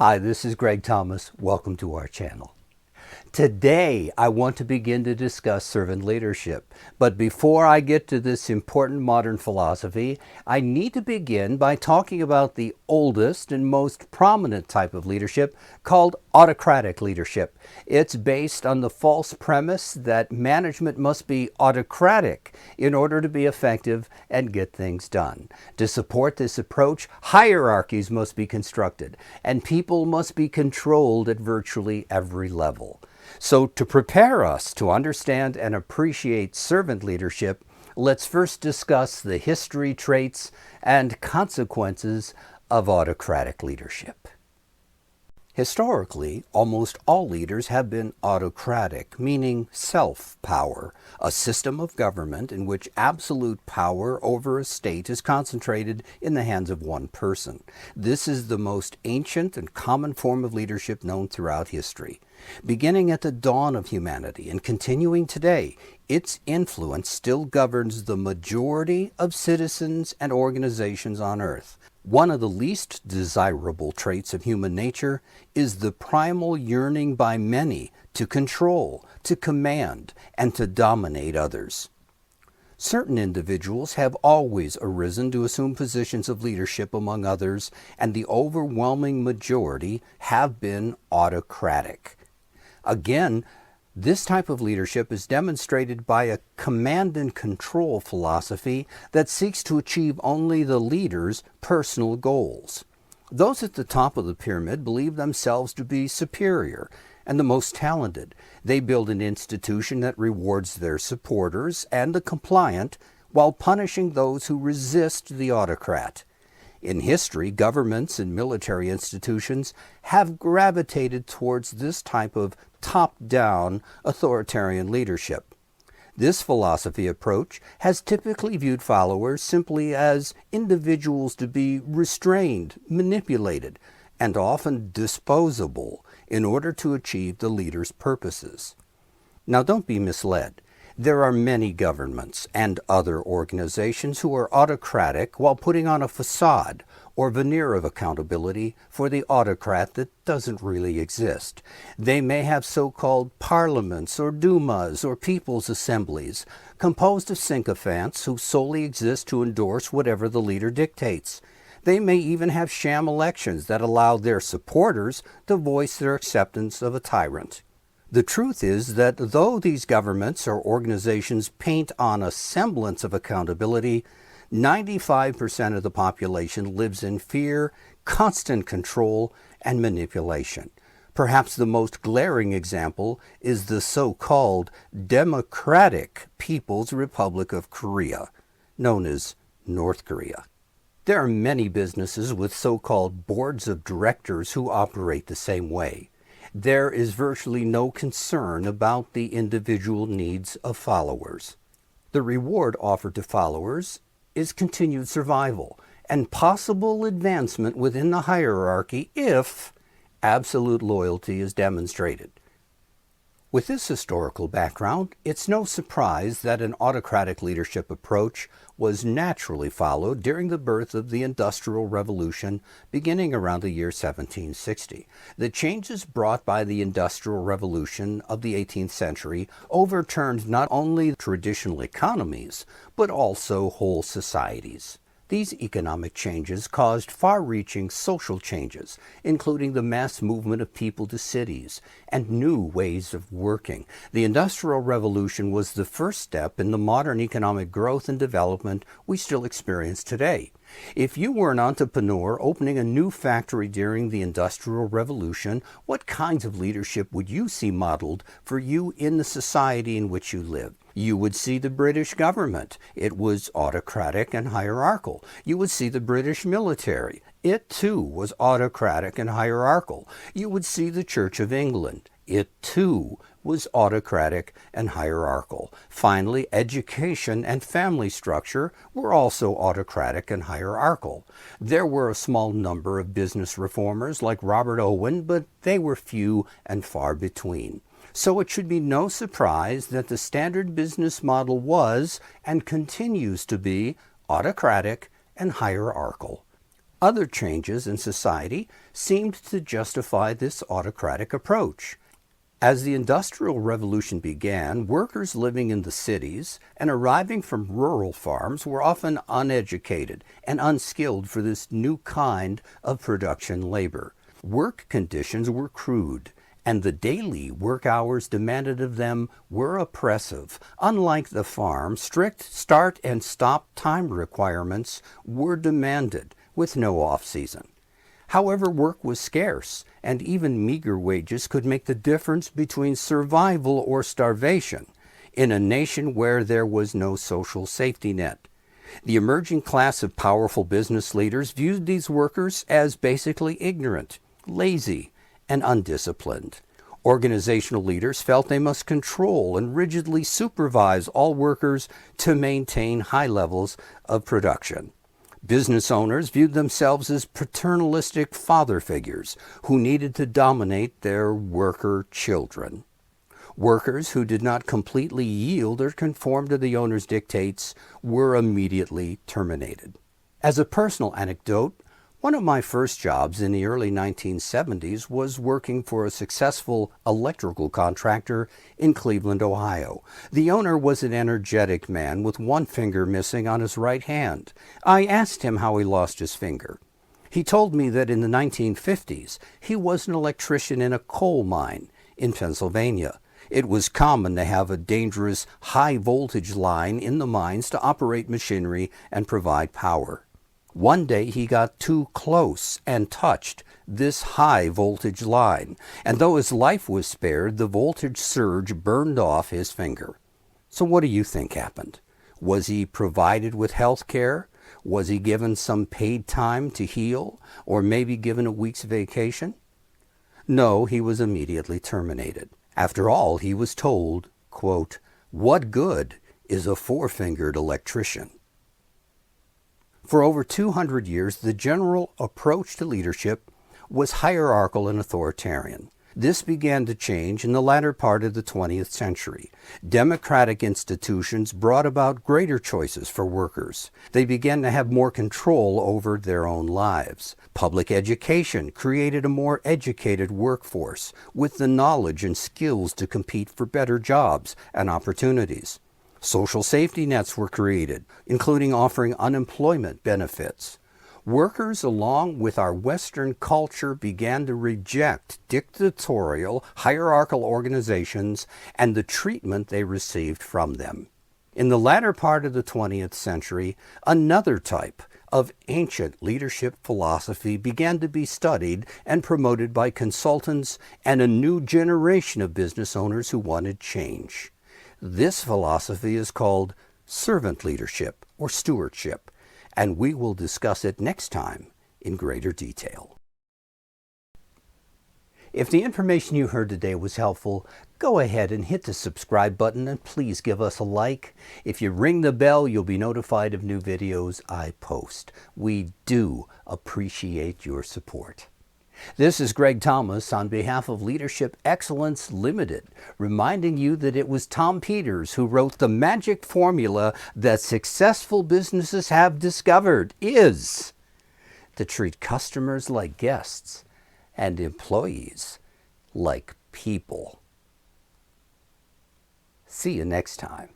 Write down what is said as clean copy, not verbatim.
Hi, this is gthomas. Welcome to our channel. Today, I want to begin to discuss servant leadership. But before I get to this important modern philosophy, I need to begin by talking about the oldest and most prominent type of leadership called autocratic leadership. It's based on the false premise that management must be autocratic in order to be effective and get things done. To support this approach, hierarchies must be constructed, and people must be controlled at virtually every level. So to prepare us to understand and appreciate servant leadership, let's first discuss the history, traits, and consequences of autocratic leadership. Historically, almost all leaders have been autocratic, meaning self-power, a system of government in which absolute power over a state is concentrated in the hands of one person. This is the most ancient and common form of leadership known throughout history. Beginning at the dawn of humanity and continuing today, its influence still governs the majority of citizens and organizations on Earth. One of the least desirable traits of human nature is the primal yearning by many to control, to command, and to dominate others. Certain individuals have always arisen to assume positions of leadership among others, and the overwhelming majority have been autocratic. Again, this type of leadership is demonstrated by a command and control philosophy that seeks to achieve only the leader's personal goals. Those at the top of the pyramid believe themselves to be superior and the most talented. They build an institution that rewards their supporters and the compliant while punishing those who resist the autocrat. In history, governments and military institutions have gravitated towards this type of top-down authoritarian leadership. This philosophy approach has typically viewed followers simply as individuals to be restrained, manipulated, and often disposable in order to achieve the leader's purposes. Now, don't be misled. There are many governments and other organizations who are autocratic while putting on a facade or veneer of accountability for the autocrat that doesn't really exist. They may have so-called parliaments or dumas or people's assemblies composed of sycophants who solely exist to endorse whatever the leader dictates. They may even have sham elections that allow their supporters to voice their acceptance of a tyrant. The truth is that though these governments or organizations paint on a semblance of accountability, 95% of the population lives in fear, constant control, and manipulation. Perhaps the most glaring example is the so-called Democratic People's Republic of Korea, known as North Korea. There are many businesses with so-called boards of directors who operate the same way. There is virtually no concern about the individual needs of followers. The reward offered to followers is continued survival and possible advancement within the hierarchy if absolute loyalty is demonstrated. With this historical background, it's no surprise that an autocratic leadership approach was naturally followed during the birth of the Industrial Revolution beginning around the year 1760. The changes brought by the Industrial Revolution of the 18th century overturned not only traditional economies, but also whole societies. These economic changes caused far-reaching social changes, including the mass movement of people to cities and new ways of working. The Industrial Revolution was the first step in the modern economic growth and development we still experience today. If you were an entrepreneur opening a new factory during the Industrial Revolution, what kinds of leadership would you see modeled for you in the society in which you live? You would see the British government. It was autocratic and hierarchical. You would see the British military. It too was autocratic and hierarchical. You would see the Church of England. It too was autocratic and hierarchical. Finally, education and family structure were also autocratic and hierarchical. There were a small number of business reformers like Robert Owen, but they were few and far between. So it should be no surprise that the standard business model was and continues to be autocratic and hierarchical. Other changes in society seemed to justify this autocratic approach. As the Industrial Revolution began, workers living in the cities and arriving from rural farms were often uneducated and unskilled for this new kind of production labor. Work conditions were crude, and the daily work hours demanded of them were oppressive. Unlike the farm, strict start and stop time requirements were demanded, with no off-season. However, work was scarce, and even meager wages could make the difference between survival or starvation in a nation where there was no social safety net. The emerging class of powerful business leaders viewed these workers as basically ignorant, lazy, and undisciplined. Organizational leaders felt they must control and rigidly supervise all workers to maintain high levels of production. Business owners viewed themselves as paternalistic father figures who needed to dominate their worker children. Workers who did not completely yield or conform to the owner's dictates were immediately terminated. As a personal anecdote, one of my first jobs in the early 1970s was working for a successful electrical contractor in Cleveland, Ohio. The owner was an energetic man with one finger missing on his right hand. I asked him how he lost his finger. He told me that in the 1950s, he was an electrician in a coal mine in Pennsylvania. It was common to have a dangerous high-voltage line in the mines to operate machinery and provide power. One day he got too close and touched this high voltage line, and though his life was spared, the voltage surge burned off his finger. So what do you think happened? Was he provided with health care? Was he given some paid time to heal, or maybe given a week's vacation? No, he was immediately terminated. After all, he was told, quote, "What good is a four-fingered electrician?" For over 200 years, the general approach to leadership was hierarchical and authoritarian. This began to change in the latter part of the 20th century. Democratic institutions brought about greater choices for workers. They began to have more control over their own lives. Public education created a more educated workforce with the knowledge and skills to compete for better jobs and opportunities. Social safety nets were created, including offering unemployment benefits. Workers, along with our Western culture, began to reject dictatorial, hierarchical organizations and the treatment they received from them. In the latter part of the 20th century, another type of ancient leadership philosophy began to be studied and promoted by consultants and a new generation of business owners who wanted change. This philosophy is called servant leadership or stewardship, and we will discuss it next time in greater detail. If the information you heard today was helpful, go ahead and hit the subscribe button and please give us a like. If you ring the bell, you'll be notified of new videos I post. We do appreciate your support. This is gthomas on behalf of Leadership Excellence Limited, reminding you that it was Tom Peters who wrote the magic formula that successful businesses have discovered is to treat customers like guests and employees like people. See you next time.